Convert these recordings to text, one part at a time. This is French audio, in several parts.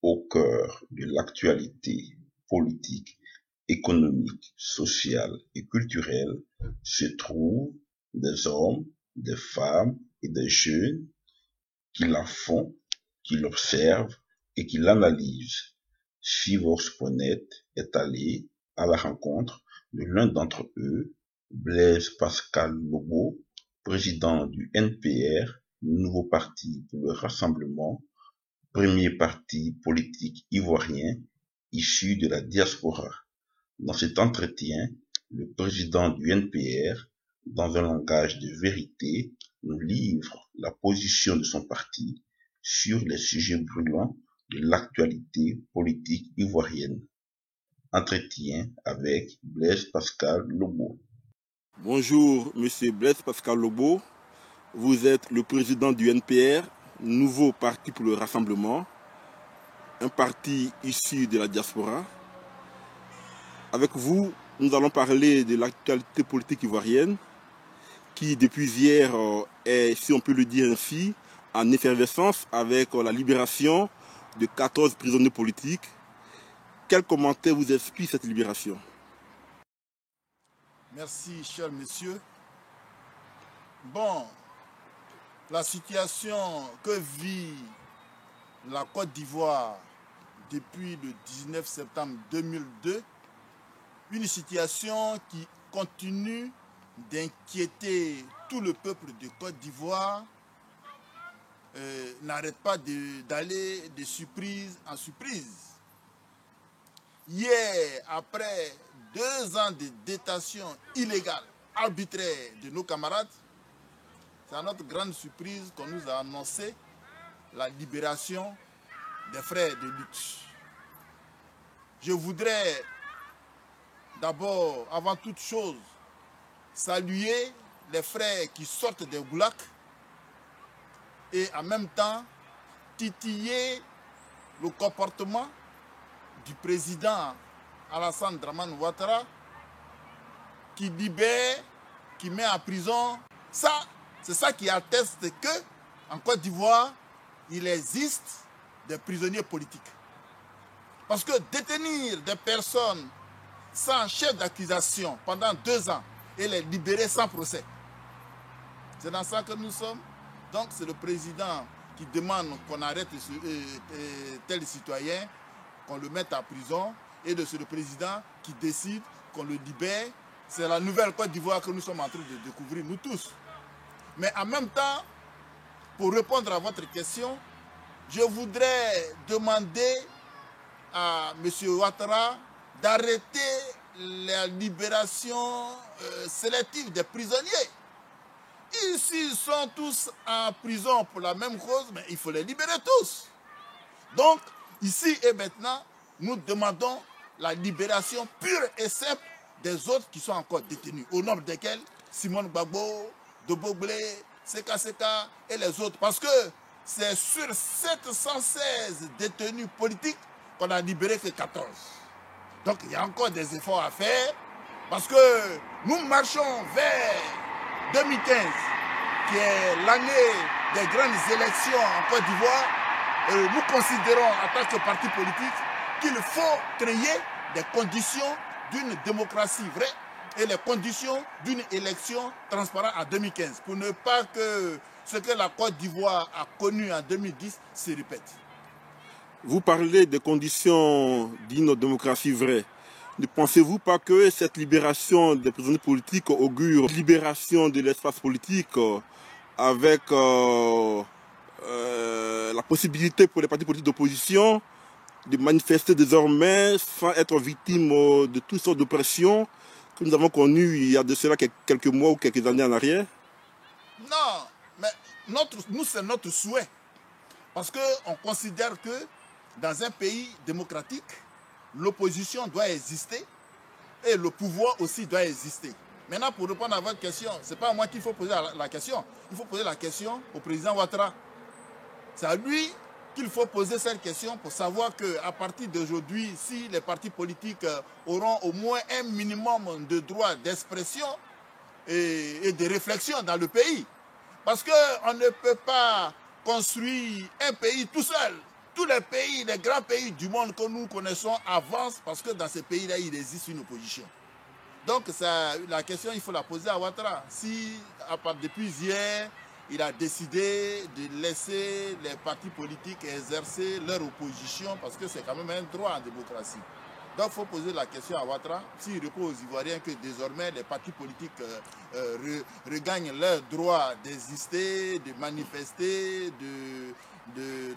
Au cœur de l'actualité politique, économique, sociale et culturelle se trouvent des hommes, des femmes et des jeunes qui la font, qui l'observent et qui l'analysent. Fivox.net est allé à la rencontre de l'un d'entre eux, Blaise Pascal Lobo, président du NPR, nouveau parti pour le rassemblement, premier parti politique ivoirien issu de la diaspora. Dans cet entretien, le président du NPR, dans un langage de vérité, nous livre la position de son parti sur les sujets brûlants de l'actualité politique ivoirienne. Entretien avec Blaise Pascal Lobo. Bonjour, monsieur Blaise Pascal Lobo. Vous êtes le président du NPR, nouveau parti pour le rassemblement, un parti issu de la diaspora. Avec vous, nous allons parler de l'actualité politique ivoirienne qui, depuis hier, est, si on peut le dire ainsi, en effervescence avec la libération de 14 prisonniers politiques. Quel commentaire vous explique cette libération? Merci, cher monsieur. Bon, la situation que vit la Côte d'Ivoire depuis le 19 septembre 2002, une situation qui continue d'inquiéter tout le peuple de Côte d'Ivoire, n'arrête pas d'aller de surprise en surprise. Hier, après 2 ans de détention illégale, arbitraire de nos camarades, c'est à notre grande surprise qu'on nous a annoncé la libération des frères de lutte. Je voudrais d'abord, avant toute chose, saluer les frères qui sortent des goulags et en même temps titiller le comportement du président Alassane Dramane Ouattara qui libère, qui met en prison. Ça, c'est ça qui atteste que en Côte d'Ivoire, il existe des prisonniers politiques. Parce que détenir des personnes sans chef d'accusation pendant 2 ans et les libérer sans procès, c'est dans ça que nous sommes. Donc c'est le président qui demande qu'on arrête tel citoyen, qu'on le mette en prison, et c'est le président qui décide qu'on le libère. C'est la nouvelle Côte d'Ivoire que nous sommes en train de découvrir, nous tous. Mais en même temps, pour répondre à votre question, je voudrais demander à M. Ouattara d'arrêter la libération sélective des prisonniers. S'ils sont tous en prison pour la même cause, mais il faut les libérer tous. Donc, ici et maintenant, nous demandons la libération pure et simple des autres qui sont encore détenus, au nombre desquels Simone Gbagbo, Doboglé, Seka Seka et les autres. Parce que c'est sur 716 détenus politiques qu'on a libéré que 14. Donc il y a encore des efforts à faire parce que nous marchons vers 2015, qui est l'année des grandes élections en Côte d'Ivoire. Et nous considérons en tant que parti politique qu'il faut créer des conditions d'une démocratie vraie et les conditions d'une élection transparente en 2015 pour ne pas que ce que la Côte d'Ivoire a connu en 2010 se répète. Vous parlez des conditions d'une démocratie vraie. Ne pensez-vous pas que cette libération des prisonniers politiques augure libération de l'espace politique avec la possibilité pour les partis politiques d'opposition de manifester désormais sans être victimes de toutes sortes d'oppressions que nous avons connues il y a de cela quelques mois ou quelques années en arrière? Non, mais nous c'est notre souhait. Parce qu'on considère que dans un pays démocratique, l'opposition doit exister et le pouvoir aussi doit exister. Maintenant, pour répondre à votre question, ce n'est pas à moi qu'il faut poser la question. Il faut poser la question au président Ouattara. C'est à lui qu'il faut poser cette question pour savoir qu'à partir d'aujourd'hui, si les partis politiques auront au moins un minimum de droits d'expression et de réflexion dans le pays. Parce qu'on ne peut pas construire un pays tout seul. tous les pays, les grands pays du monde que nous connaissons avancent parce que dans ces pays-là, il existe une opposition. Donc la question, il faut la poser à Ouattara. Si, depuis hier, il a décidé de laisser les partis politiques exercer leur opposition parce que c'est quand même un droit en démocratie. Donc il faut poser la question à Ouattara, s'il répond aux Ivoiriens que désormais les partis politiques regagnent leur droit d'exister, de manifester,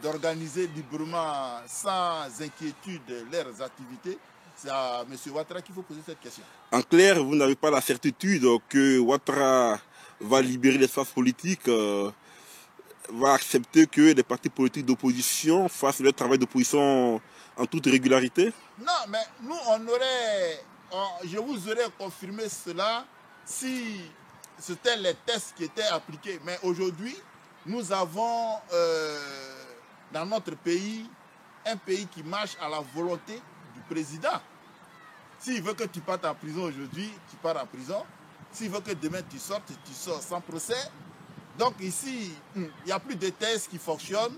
d'organiser librement, sans inquiétude, leurs activités. C'est à M. Ouattara qu'il faut poser cette question. En clair, vous n'avez pas la certitude que Ouattara va libérer l'espace politique, va accepter que les partis politiques d'opposition fassent leur travail d'opposition en toute régularité? Non, mais nous, je vous aurais confirmé cela si c'était les tests qui étaient appliqués. Mais aujourd'hui, nous avons dans notre pays un pays qui marche à la volonté du président. S'il veut que tu partes en prison aujourd'hui, tu pars en prison. S'il veut que demain tu sors sans procès. Donc ici, il n'y a plus de tests qui fonctionnent.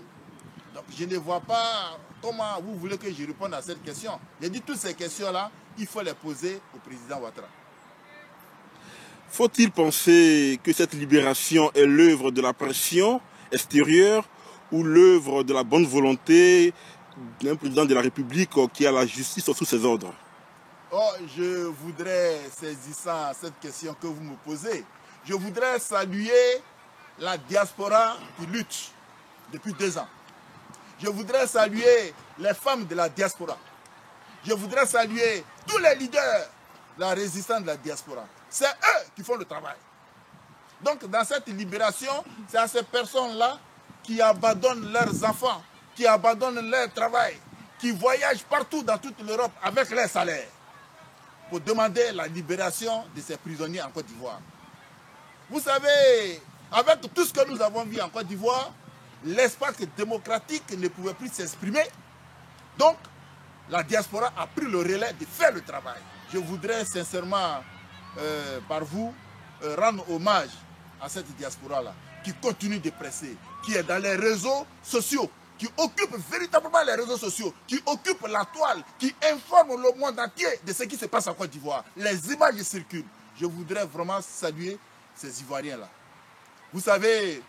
Donc je ne vois pas comment vous voulez que je réponde à cette question. J'ai dit toutes ces questions-là, il faut les poser au président Ouattara. Faut-il penser que cette libération est l'œuvre de la pression extérieure ou l'œuvre de la bonne volonté d'un président de la République qui a la justice sous ses ordres? Oh, je voudrais, saisissant cette question que vous me posez, je voudrais saluer la diaspora qui lutte depuis 2 ans. Je voudrais saluer les femmes de la diaspora. Je voudrais saluer tous les leaders de la résistance de la diaspora. C'est eux qui font le travail. Donc dans cette libération, c'est à ces personnes-là qui abandonnent leurs enfants, qui abandonnent leur travail, qui voyagent partout dans toute l'Europe avec leurs salaires pour demander la libération de ces prisonniers en Côte d'Ivoire. Vous savez, avec tout ce que nous avons vu en Côte d'Ivoire, l'espace démocratique ne pouvait plus s'exprimer. Donc, la diaspora a pris le relais de faire le travail. Je voudrais sincèrement, par vous, rendre hommage à cette diaspora-là, qui continue de presser, qui est dans les réseaux sociaux, qui occupe véritablement les réseaux sociaux, qui occupe la toile, qui informe le monde entier de ce qui se passe en Côte d'Ivoire. Les images circulent. Je voudrais vraiment saluer ces Ivoiriens-là. Vous savez,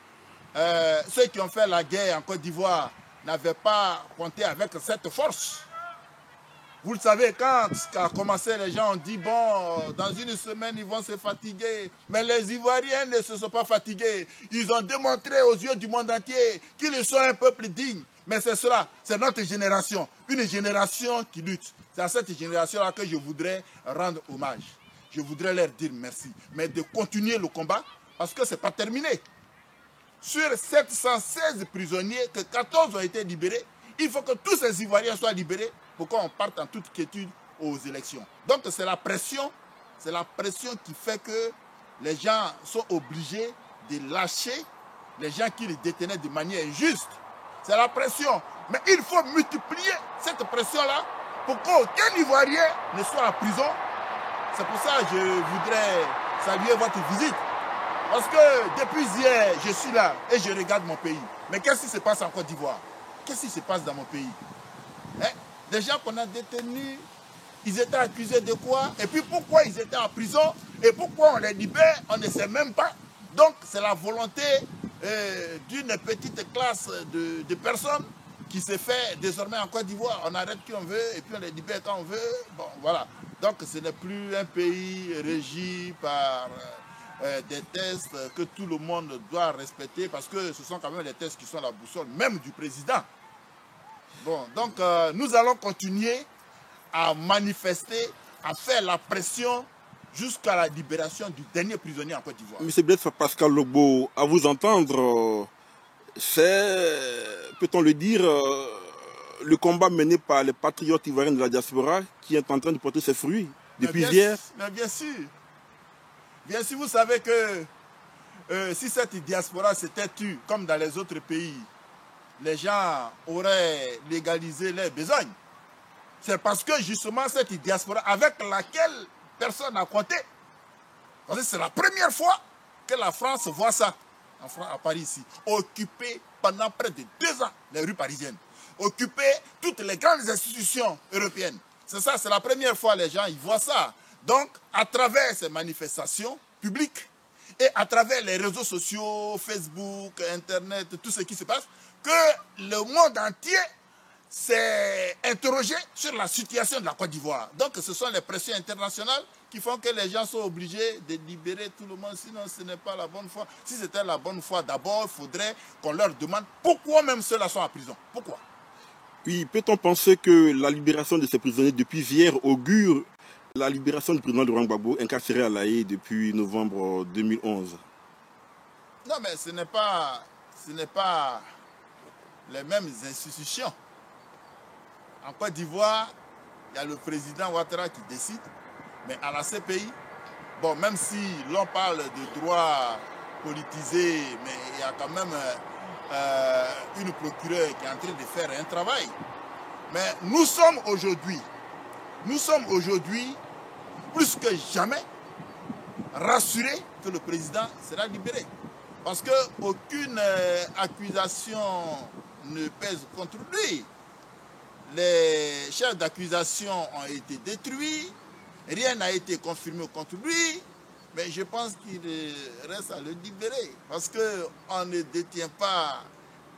ceux qui ont fait la guerre en Côte d'Ivoire n'avaient pas compté avec cette force. Vous le savez, quand ça a commencé, les gens ont dit, bon, dans une semaine, ils vont se fatiguer. Mais les Ivoiriens ne se sont pas fatigués. Ils ont démontré aux yeux du monde entier qu'ils sont un peuple digne. Mais c'est cela, c'est notre génération, une génération qui lutte. C'est à cette génération-là que je voudrais rendre hommage. Je voudrais leur dire merci. Mais de continuer le combat, parce que ce n'est pas terminé. Sur 716 prisonniers, que 14 ont été libérés, il faut que tous ces Ivoiriens soient libérés pour qu'on parte en toute quiétude aux élections. Donc c'est la pression qui fait que les gens sont obligés de lâcher les gens qui les détenaient de manière injuste. C'est la pression. Mais il faut multiplier cette pression-là pour qu'aucun Ivoirien ne soit en prison. C'est pour ça que je voudrais saluer votre visite. Parce que depuis hier, je suis là et je regarde mon pays. Mais qu'est-ce qui se passe en Côte d'Ivoire? Qu'est-ce qui se passe dans mon pays? Des gens qu'on a détenus, ils étaient accusés de quoi? Et puis pourquoi ils étaient en prison? Et pourquoi on les libère? On ne sait même pas. Donc c'est la volonté d'une petite classe de personnes qui se fait désormais en Côte d'Ivoire. On arrête qui on veut et puis on les libère quand on veut. Bon, voilà. Donc ce n'est plus un pays régi par des tests que tout le monde doit respecter parce que ce sont quand même les tests qui sont la boussole même du président. Bon, donc nous allons continuer à manifester, à faire la pression jusqu'à la libération du dernier prisonnier en Côte d'Ivoire. Monsieur Blaise Pascal Logbo, à vous entendre, c'est, peut-on le dire, le combat mené par les patriotes ivoiriens de la diaspora qui est en train de porter ses fruits depuis hier. Mais bien sûr. Bien sûr, vous savez que si cette diaspora s'était tue comme dans les autres pays, les gens auraient légalisé leurs besognes. C'est parce que justement cette diaspora avec laquelle personne n'a compté. Parce que c'est la première fois que la France voit ça, à Paris ici, occuper pendant près de 2 ans les rues parisiennes. occuper toutes les grandes institutions européennes. C'est ça, c'est la première fois les gens ils voient ça. Donc, à travers ces manifestations publiques et à travers les réseaux sociaux, Facebook, Internet, tout ce qui se passe, que le monde entier s'est interrogé sur la situation de la Côte d'Ivoire. Donc, ce sont les pressions internationales qui font que les gens sont obligés de libérer tout le monde, sinon ce n'est pas la bonne foi. Si c'était la bonne foi, d'abord, il faudrait qu'on leur demande pourquoi même ceux-là sont en prison. Pourquoi? Puis, peut-on penser que la libération de ces prisonniers depuis hier augure la libération du président Laurent Gbagbo, incarcéré à La Haye depuis novembre 2011? Non, mais ce n'est pas les mêmes institutions. En Côte d'Ivoire, il y a le président Ouattara qui décide, mais à la CPI, bon, même si l'on parle de droits politisés, mais il y a quand même une procureure qui est en train de faire un travail. Mais nous sommes aujourd'hui plus que jamais rassurés que le président sera libéré. Parce qu'aucune accusation ne pèse contre lui. Les chefs d'accusation ont été détruits, rien n'a été confirmé contre lui, mais je pense qu'il reste à le libérer. Parce qu'on ne détient pas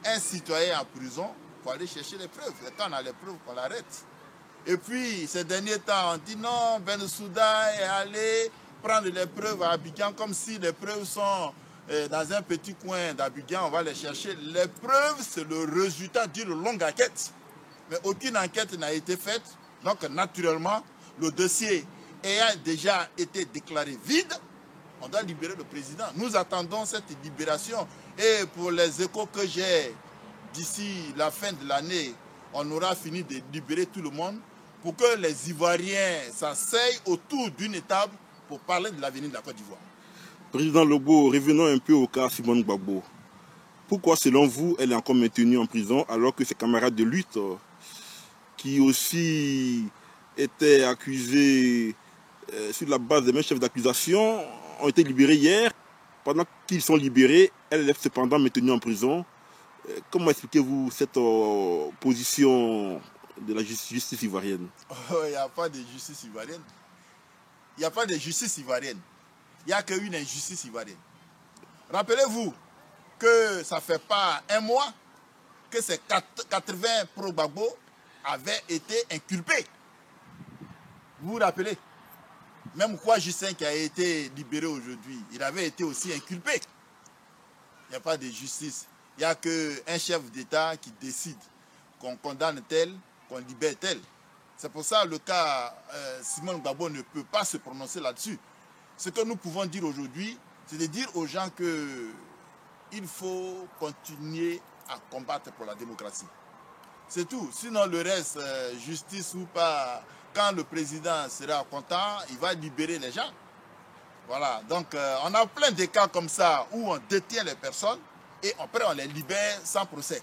un citoyen en prison pour aller chercher les preuves. Et quand on a les preuves, on l'arrête. Et puis, ces derniers temps, on dit non, Bensouda est allé prendre les preuves à Abidjan comme si les preuves sont dans un petit coin d'Abidjan, on va les chercher. Les preuves, c'est le résultat d'une longue enquête. Mais aucune enquête n'a été faite. Donc, naturellement, le dossier ayant déjà été déclaré vide, on doit libérer le président. Nous attendons cette libération. Et pour les échos que j'ai, d'ici la fin de l'année, on aura fini de libérer tout le monde pour que les Ivoiriens s'asseyent autour d'une table pour parler de l'avenir de la Côte d'Ivoire. Président Lobo, revenons un peu au cas Simone Gbagbo. Pourquoi, selon vous, elle est encore maintenue en prison alors que ses camarades de lutte, qui aussi étaient accusés sur la base des mêmes chefs d'accusation, ont été libérés hier? Pendant qu'ils sont libérés, elle est cependant maintenue en prison. Comment expliquez-vous cette position de la justice ivoirienne? Il n'y a pas de justice ivoirienne. Il n'y a pas de justice ivoirienne. Il n'y a qu'une injustice ivoirienne. Rappelez-vous que ça ne fait pas un mois que ces 80 pro-Gbagbo avaient été inculpés. Vous vous rappelez? Même quoi Justin qui a été libéré aujourd'hui, il avait été aussi inculpé. Il n'y a pas de justice. Il n'y a qu'un chef d'État qui décide qu'on condamne tel, qu'on libère tel. C'est pour ça que le cas Simone Gbagbo ne peut pas se prononcer là-dessus. Ce que nous pouvons dire aujourd'hui, c'est de dire aux gens qu'il faut continuer à combattre pour la démocratie. C'est tout. Sinon, le reste, justice ou pas, quand le président sera content, il va libérer les gens. Voilà. Donc, on a plein de cas comme ça où on détient les personnes et après on les libère sans procès,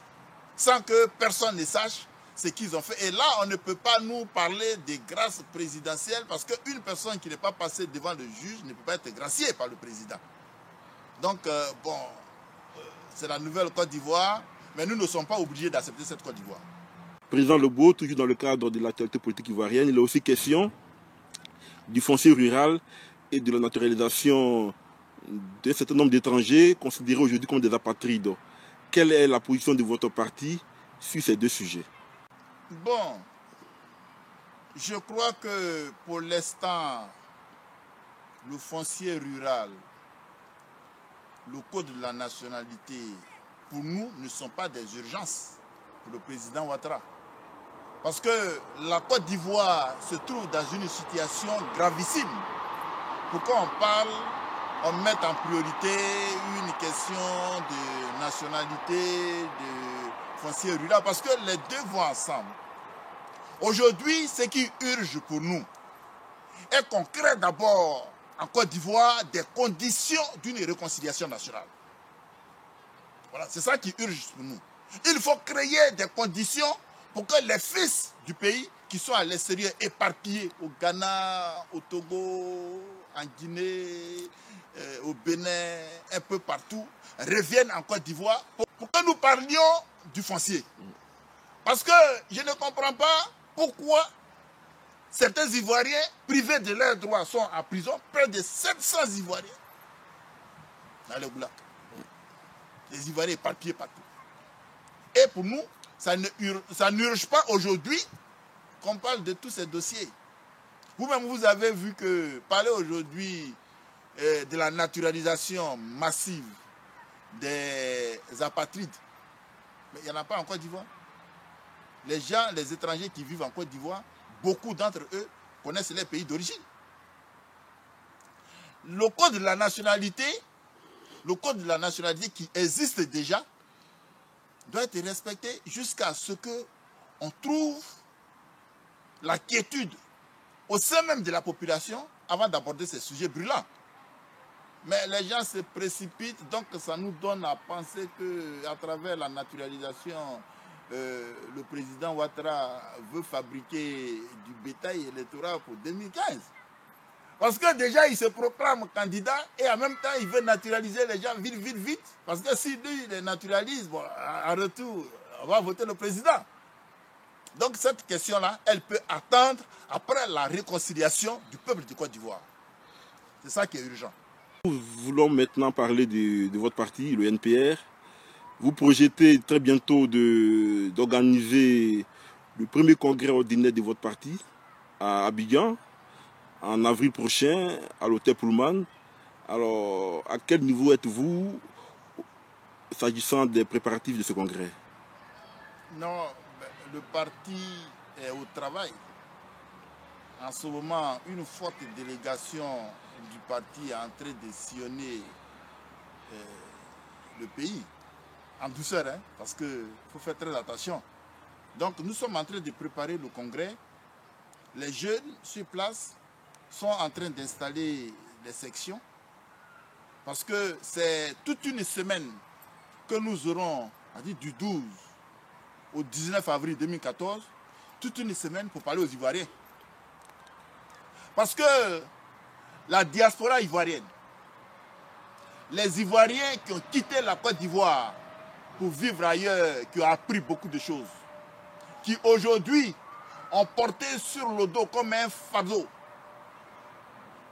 sans que personne ne sache ce qu'ils ont fait. Et là, on ne peut pas nous parler des grâces présidentielles parce qu'une personne qui n'est pas passée devant le juge ne peut pas être graciée par le président. Donc, bon, c'est la nouvelle Côte d'Ivoire, mais nous ne sommes pas obligés d'accepter cette Côte d'Ivoire. Président Lobo, toujours dans le cadre de l'actualité politique ivoirienne, il est aussi question du foncier rural et de la naturalisation d'un certain nombre d'étrangers considérés aujourd'hui comme des apatrides. Quelle est la position de votre parti sur ces deux sujets? Bon, je crois que pour l'instant, le foncier rural, le code de la nationalité, pour nous, ne sont pas des urgences pour le président Ouattara. Parce que la Côte d'Ivoire se trouve dans une situation gravissime. Pourquoi on parle, on met en priorité une question de nationalité, de foncier rural, parce que les deux vont ensemble. Aujourd'hui, ce qui urge pour nous est qu'on crée d'abord en Côte d'Ivoire des conditions d'une réconciliation nationale. Voilà, c'est ça qui urge pour nous. Il faut créer des conditions pour que les fils du pays qui sont à l'extérieur éparpillés au Ghana, au Togo, en Guinée, au Bénin, un peu partout, reviennent en Côte d'Ivoire pour que nous parlions du foncier. Parce que je ne comprends pas pourquoi certains Ivoiriens privés de leurs droits sont en prison, près de 700 Ivoiriens dans le goulag. Les Ivoiriens éparpillés partout. Et pour nous, ça n'urge pas aujourd'hui qu'on parle de tous ces dossiers. Vous-même, vous avez vu que parler aujourd'hui de la naturalisation massive des apatrides, mais il n'y en a pas en Côte d'Ivoire. Les gens, les étrangers qui vivent en Côte d'Ivoire, beaucoup d'entre eux connaissent les pays d'origine. Le code de la nationalité qui existe déjà, doit être respecté jusqu'à ce qu'on trouve la quiétude au sein même de la population avant d'aborder ces sujets brûlants. Mais les gens se précipitent, donc ça nous donne à penser qu'à travers la naturalisation, le président Ouattara veut fabriquer du bétail électoral pour 2015. Parce que déjà, il se proclame candidat et en même temps, il veut naturaliser les gens vite. Parce que si lui, il les naturalise, bon, en retour, on va voter le président. Donc cette question-là, elle peut attendre après la réconciliation du peuple de Côte d'Ivoire. C'est ça qui est urgent. Nous voulons maintenant parler de votre parti, le NPR. Vous projetez très bientôt d'organiser le premier congrès ordinaire de votre parti à Abidjan, en avril prochain, à l'hôtel Pullman. Alors, à quel niveau êtes-vous s'agissant des préparatifs de ce congrès? Non, le parti est au travail. En ce moment, une forte délégation du parti est en train de sillonner le pays, en douceur, hein, parce qu'il faut faire très attention. Donc, nous sommes en train de préparer le congrès. Les jeunes sur place sont en train d'installer des sections parce que c'est toute une semaine que nous aurons, du 12 au 19 avril 2014, toute une semaine pour parler aux Ivoiriens. Parce que la diaspora ivoirienne, les Ivoiriens qui ont quitté la Côte d'Ivoire pour vivre ailleurs, qui ont appris beaucoup de choses, qui aujourd'hui ont porté sur le dos comme un fardeau.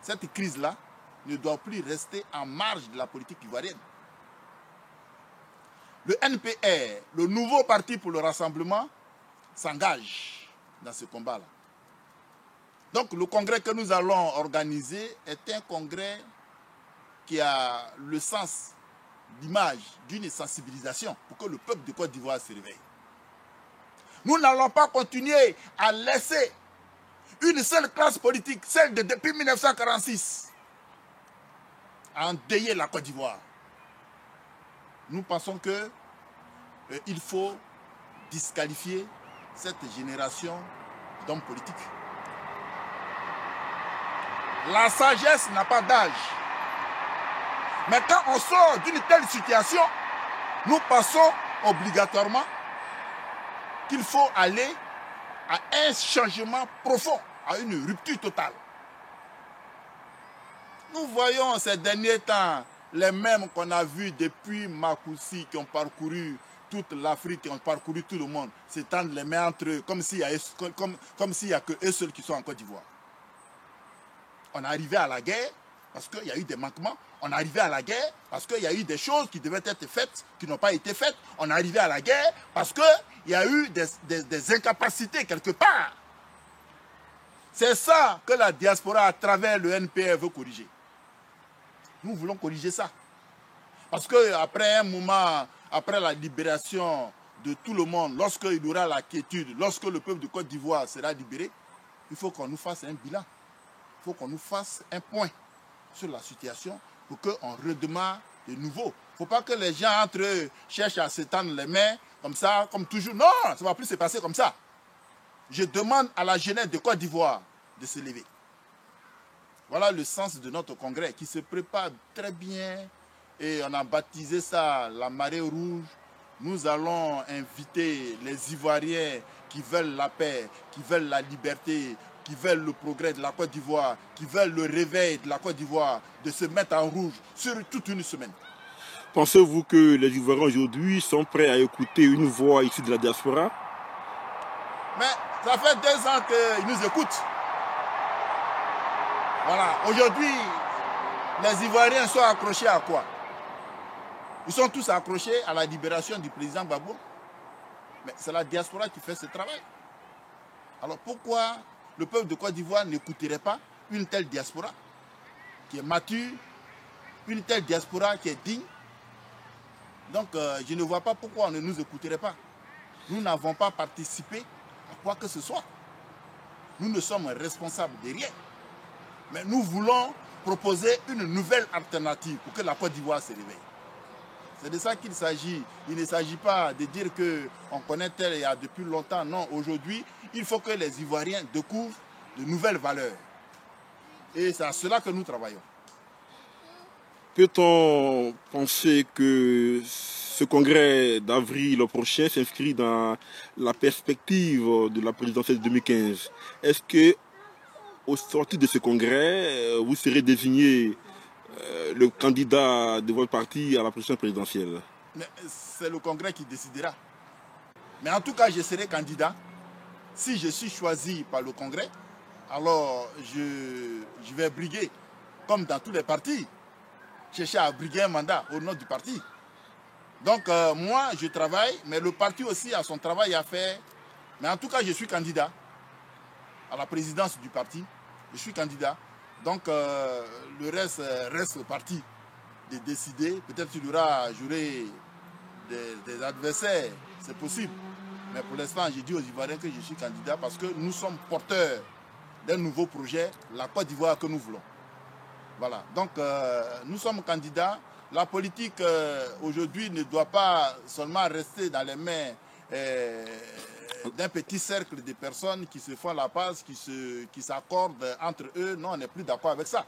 Cette crise-là ne doit plus rester en marge de la politique ivoirienne. Le NPR, le nouveau parti pour le rassemblement, s'engage dans ce combat-là. Donc le congrès que nous allons organiser est un congrès qui a le sens d'image d'une sensibilisation pour que le peuple de Côte d'Ivoire se réveille. Nous n'allons pas continuer à laisser une seule classe politique, celle de depuis 1946, à endeuiller la Côte d'Ivoire. Nous pensons qu'il faut disqualifier cette génération d'hommes politiques. La sagesse n'a pas d'âge. Mais quand on sort d'une telle situation, nous pensons obligatoirement qu'il faut aller à un changement profond, à une rupture totale. Nous voyons ces derniers temps les mêmes qu'on a vus depuis Makoussi, qui ont parcouru toute l'Afrique, qui ont parcouru tout le monde, s'étendent les mains entre eux, comme s'il n'y a que eux seuls qui sont en Côte d'Ivoire. On est arrivé à la guerre parce qu'il y a eu des manquements. On est arrivé à la guerre parce qu'il y a eu des choses qui devaient être faites, qui n'ont pas été faites. On est arrivé à la guerre parce qu'il y a eu des incapacités quelque part. C'est ça que la diaspora, à travers le NPR, veut corriger. Nous voulons corriger ça. Parce qu'après un moment, après la libération de tout le monde, lorsqu'il y aura la quiétude, lorsque le peuple de Côte d'Ivoire sera libéré, il faut qu'on nous fasse un bilan. Il faut qu'on nous fasse un point sur la situation pour qu'on redémarre de nouveau. Il ne faut pas que les gens entre eux cherchent à s'étendre les mains comme ça, comme toujours. Non, ça ne va plus se passer comme ça. Je demande à la jeunesse de Côte d'Ivoire de se lever. Voilà le sens de notre congrès qui se prépare très bien et on a baptisé ça la marée rouge. Nous allons inviter les Ivoiriens qui veulent la paix, qui veulent la liberté, qui veulent le progrès de la Côte d'Ivoire, qui veulent le réveil de la Côte d'Ivoire, de se mettre en rouge sur toute une semaine. Pensez-vous que les Ivoiriens aujourd'hui sont prêts à écouter une voix issue de la diaspora? Mais ça fait 2 ans qu'ils nous écoutent. Voilà. Aujourd'hui, les Ivoiriens sont accrochés à quoi? Ils sont tous accrochés à la libération du président Gbagbo. Mais c'est la diaspora qui fait ce travail. Alors pourquoi le peuple de Côte d'Ivoire n'écouterait pas une telle diaspora qui est mature, une telle diaspora qui est digne? Donc je ne vois pas pourquoi on ne nous écouterait pas. Nous n'avons pas participé à quoi que ce soit. Nous ne sommes responsables de rien. Mais nous voulons proposer une nouvelle alternative pour que la Côte d'Ivoire se réveille. C'est de ça qu'il s'agit. Il ne s'agit pas de dire qu'on connaît tel il y a depuis longtemps. Non, aujourd'hui, il faut que les Ivoiriens découvrent de nouvelles valeurs. Et c'est à cela que nous travaillons. Peut-on penser que ce congrès d'avril prochain s'inscrit dans la perspective de la présidentielle 2015? Est-ce que, au sortir de ce congrès, vous serez désigné le candidat de votre parti à la prochaine présidentielle? C'est le congrès qui décidera. Mais en tout cas, je serai candidat. Si je suis choisi par le congrès, alors je vais briguer, comme dans tous les partis, chercher à briguer un mandat au nom du parti. Donc moi, je travaille, mais le parti aussi a son travail à faire. Mais en tout cas, je suis candidat à la présidence du parti. Je suis candidat. Donc le reste au parti de décider. Peut-être qu'il y aura, j'aurai des adversaires, c'est possible. Mais pour l'instant, j'ai dit aux Ivoiriens que je suis candidat parce que nous sommes porteurs d'un nouveau projet, la Côte d'Ivoire que nous voulons. Voilà, donc nous sommes candidats. La politique aujourd'hui ne doit pas seulement rester dans les mains d'un petit cercle de personnes qui se font la passe, qui s'accordent entre eux. Non, on n'est plus d'accord avec ça.